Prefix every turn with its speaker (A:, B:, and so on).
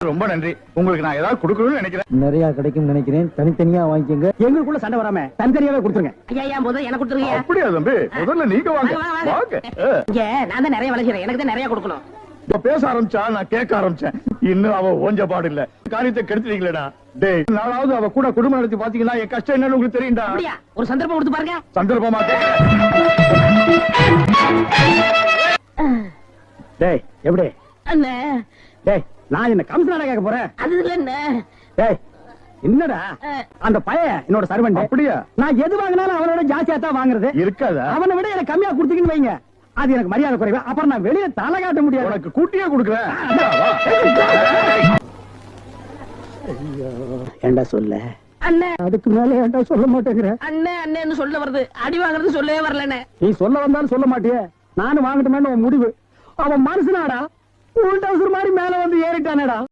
A: ரொம்ப நன்றி. உங்களுக்கு நான் ஏதாவது கொடுக்கணும்னு நினைக்கிறேன்.
B: நிறைய கிடைக்கும் நினைக்கிறேன். தனித்தனியா வாங்கிக்கங்க. எங்களுக்குள்ள சண்டை வராம தனித்தனியாவே கொடுத்துருங்க.
C: ஐயா முதல்ல எனக்கு கொடுத்துருங்க.
A: அப்படியா தம்பி? முதல்ல நீங்க வாங்க. வாங்க.
C: இங்க நான் தான் நிறைய வளர்க்கிறேன். எனக்கு தான் நிறைய கொடுக்கணும்.
A: இப்ப பேச ஆரம்பிச்சா நான் கேட்க ஆரம்பிச்சேன். இன்னும் அவ ஓஞ்ச பாடு இல்ல. காரியத்தை கெடுத்துட்டீங்களேடா. டேய், நாளாவது அவ கூட குடும்பம் நடத்தி பாத்தீங்கன்னா என் கஷ்டம் என்னன்னு உங்களுக்கு தெரியும்டா.
C: அப்படியா? ஒரு சந்தர்ப்பம் கொடுத்து பாருங்க.
A: சந்தர்ப்பமா
B: டேய் எப்படி?
C: அண்ணே
B: டேய் நான் என்ன கமிஷனரா கேட்க போறேன்?
C: அது இல்ல அண்ணே.
B: டேய் என்னடா அந்த பையன் என்னோட சர்வெண்ட்.
A: அப்படியா?
B: நான் எது வாங்கினாலும் அவனோட ஜாஸ்தியா தான் வாங்குறது.
A: இருக்காதா?
B: அவனை விட எனக்கு கம்மியா கொடுத்தீங்கன்னு வைங்க, அது எனக்கு மரியாதை குறைவு. அப்புறம் நான் வெளியே தலை காட்ட முடியாது.
A: உனக்கு கூட்டியே கொடுக்குறேன்.
B: ஏண்டா சொல்ல?
C: அண்ணே
B: அதுக்கு மேல ஏண்டா சொல்ல மாட்டேங்கிற?
C: அண்ணே அண்ணேன்னு சொல்ல வருது. அடி வாங்குறது சொல்லவே வரலண்ணே.
B: நீ சொல்ல வந்தாலும் சொல்ல மாட்டியே. நானும் வாங்கட்டுமேன்னு உன் முடிவு. அவன் மனுஷனாடா, உள்டா மாதிரி மேல வந்து ஏறிட்டானேடா.